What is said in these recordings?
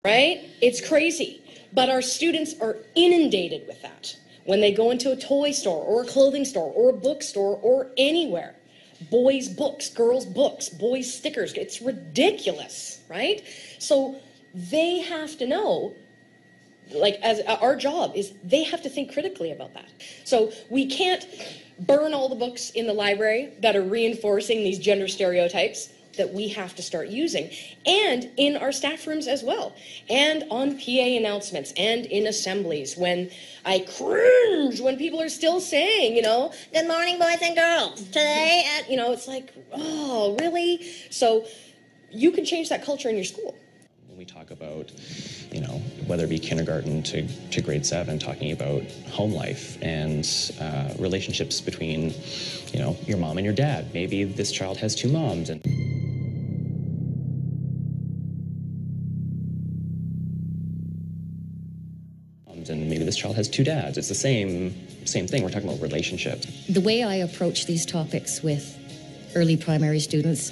right? It's crazy. But our students are inundated with that when they go into a toy store or a clothing store or a bookstore or anywhere. Boys' books, girls' books, boys' stickers. It's ridiculous, right? So they have to know, like, as our job is, they have to think critically about that. So we can't burn all the books in the library that are reinforcing these gender stereotypes that we have to start using, and in our staff rooms as well, and on PA announcements and in assemblies, when I cringe when people are still saying, you know, good morning, boys and girls, today at, you know, it's like, oh, really? So you can change that culture in your school. When we talk about, you know, whether it be kindergarten to grade 7, talking about home life and relationships between, you know, your mom and your dad. Maybe this child has 2 moms, and maybe this child has 2 dads. It's the same thing. We're talking about relationships. The way I approach these topics with early primary students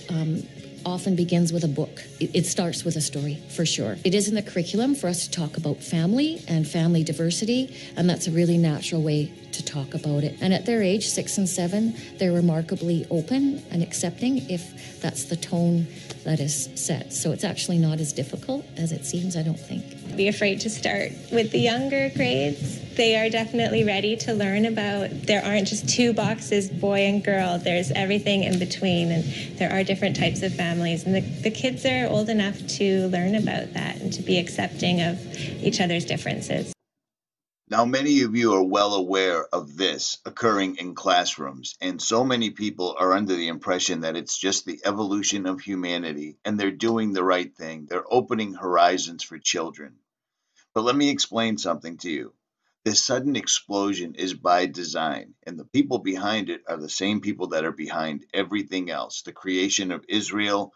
often begins with a book. It starts with a story, for sure. It is in the curriculum for us to talk about family and family diversity, and that's a really natural way to talk about it. And at their age, 6 and 7, they're remarkably open and accepting if that's the tone that is set. So it's actually not as difficult as it seems, I don't think. Be afraid to start with the younger grades. They are definitely ready to learn about, there aren't just 2 boxes, boy and girl. There's everything in between, and there are different types of families. And the kids are old enough to learn about that and to be accepting of each other's differences. Now, many of you are well aware of this occurring in classrooms, and so many people are under the impression that it's just the evolution of humanity, and they're doing the right thing. They're opening horizons for children. But let me explain something to you. This sudden explosion is by design, and the people behind it are the same people that are behind everything else. The creation of Israel,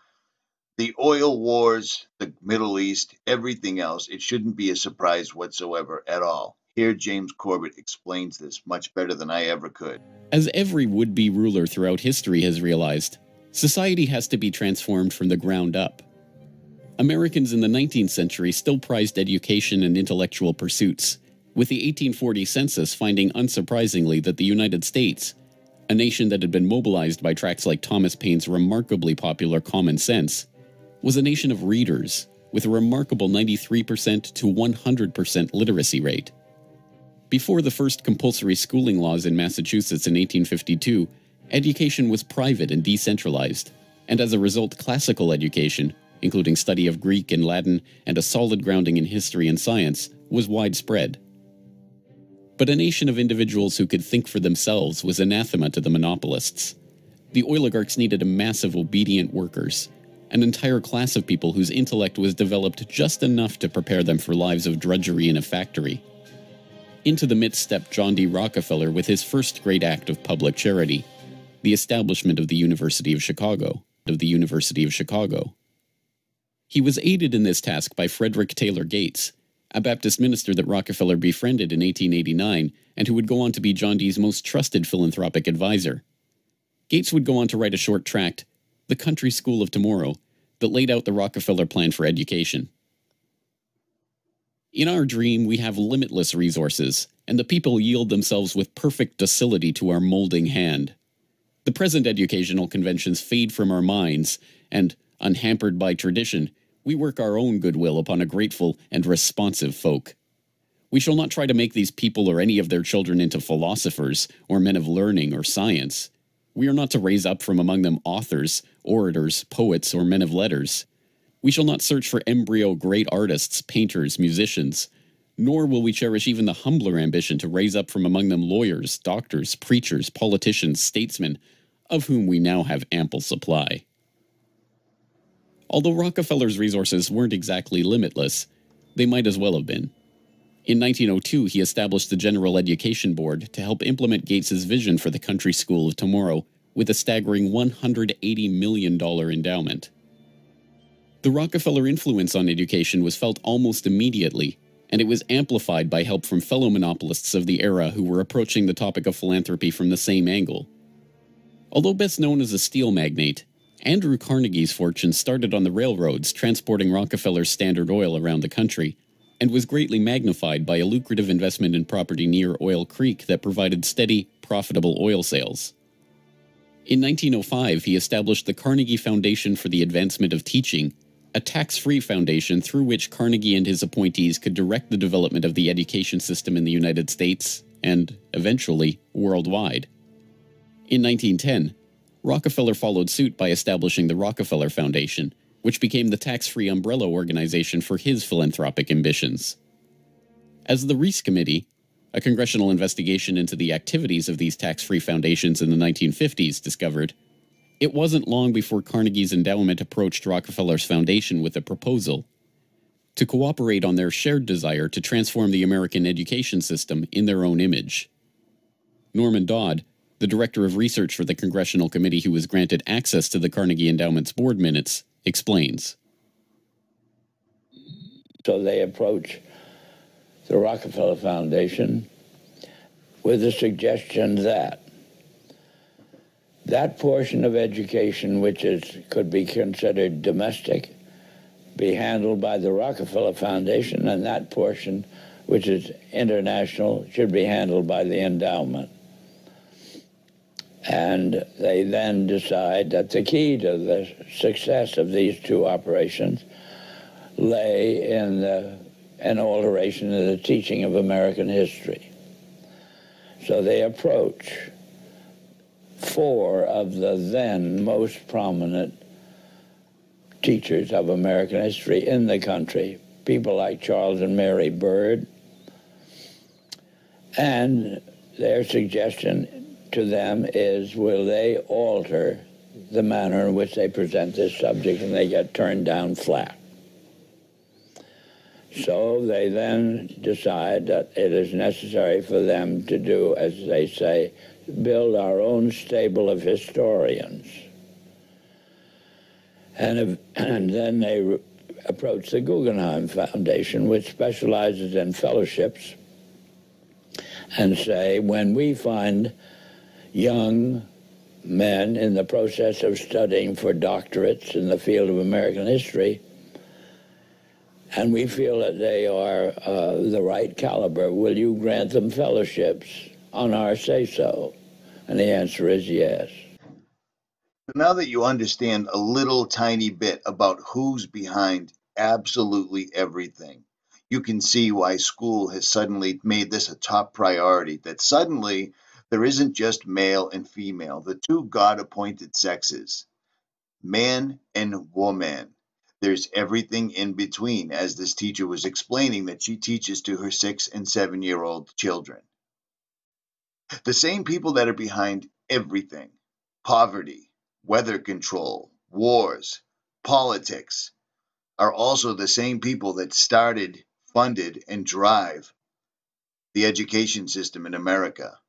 the oil wars, the Middle East, everything else. It shouldn't be a surprise whatsoever at all. Here, James Corbett explains this much better than I ever could. As every would-be ruler throughout history has realized, society has to be transformed from the ground up. Americans in the 19th century still prized education and intellectual pursuits, with the 1840 census finding unsurprisingly that the United States, a nation that had been mobilized by tracts like Thomas Paine's remarkably popular Common Sense, was a nation of readers with a remarkable 93% to 100% literacy rate. Before the first compulsory schooling laws in Massachusetts in 1852, education was private and decentralized, and as a result, classical education, including study of Greek and Latin and a solid grounding in history and science, was widespread. But a nation of individuals who could think for themselves was anathema to the monopolists. The oligarchs needed a mass of obedient workers, an entire class of people whose intellect was developed just enough to prepare them for lives of drudgery in a factory. Into the midst stepped John D. Rockefeller with his first great act of public charity, the establishment of the University of Chicago. He was aided in this task by Frederick Taylor Gates, a Baptist minister that Rockefeller befriended in 1889 and who would go on to be John D.'s most trusted philanthropic advisor. Gates would go on to write a short tract, The Country School of Tomorrow, that laid out the Rockefeller plan for education. In our dream, we have limitless resources, and the people yield themselves with perfect docility to our molding hand. The present educational conventions fade from our minds, and, unhampered by tradition, we work our own goodwill upon a grateful and responsive folk. We shall not try to make these people or any of their children into philosophers, or men of learning or science. We are not to raise up from among them authors, orators, poets, or men of letters. We shall not search for embryo great artists, painters, musicians, nor will we cherish even the humbler ambition to raise up from among them lawyers, doctors, preachers, politicians, statesmen, of whom we now have ample supply. Although Rockefeller's resources weren't exactly limitless, they might as well have been. In 1902, he established the General Education Board to help implement Gates's vision for the Country School of Tomorrow with a staggering $180 million endowment. The Rockefeller influence on education was felt almost immediately, and it was amplified by help from fellow monopolists of the era who were approaching the topic of philanthropy from the same angle. Although best known as a steel magnate, Andrew Carnegie's fortune started on the railroads transporting Rockefeller's Standard Oil around the country, and was greatly magnified by a lucrative investment in property near Oil Creek that provided steady, profitable oil sales. In 1905, he established the Carnegie Foundation for the Advancement of Teaching, a tax-free foundation through which Carnegie and his appointees could direct the development of the education system in the United States and, eventually, worldwide. In 1910, Rockefeller followed suit by establishing the Rockefeller Foundation, which became the tax-free umbrella organization for his philanthropic ambitions. As the Reese Committee, a congressional investigation into the activities of these tax-free foundations in the 1950s, discovered, it wasn't long before Carnegie's endowment approached Rockefeller's foundation with a proposal to cooperate on their shared desire to transform the American education system in their own image. Norman Dodd, the director of research for the congressional committee who was granted access to the Carnegie Endowment's board minutes, explains. So they approach the Rockefeller Foundation with the suggestion that that portion of education which could be considered domestic be handled by the Rockefeller Foundation, and that portion which is international should be handled by the endowment. And they then decide that the key to the success of these two operations lay in an alteration of the teaching of American history. So they approach four of the then most prominent teachers of American history in the country, people like Charles and Mary Bird, and their suggestion to them is, will they alter the manner in which they present this subject, and they get turned down flat. So they then decide that it is necessary for them to do, as they say, build our own stable of historians. And then they approach the Guggenheim Foundation, which specializes in fellowships, and say, when we find young men in the process of studying for doctorates in the field of American history, and we feel that they are the right caliber, will you grant them fellowships on our say-so? And the answer is yes. Now that you understand a little tiny bit about who's behind absolutely everything, you can see why school has suddenly made this a top priority, that suddenly there isn't just male and female, the two God-appointed sexes, man and woman. There's everything in between, as this teacher was explaining that she teaches to her 6- and 7-year-old children. The same people that are behind everything, poverty, weather control, wars, politics, are also the same people that started, funded, and drive the education system in America.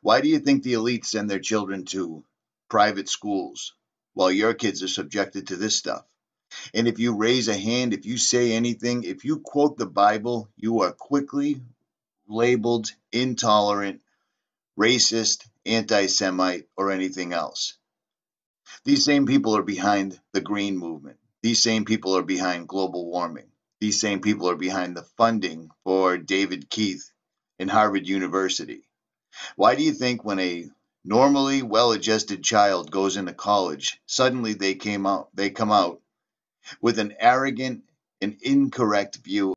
Why do you think the elites send their children to private schools while your kids are subjected to this stuff? And if you raise a hand, if you say anything, if you quote the Bible, you are quickly labeled intolerant, racist, anti-Semite, or anything else. These same people are behind the Green Movement. These same people are behind global warming. These same people are behind the funding for David Keith in Harvard University. Why do you think when a normally well-adjusted child goes into college, suddenly they come out with an arrogant and incorrect view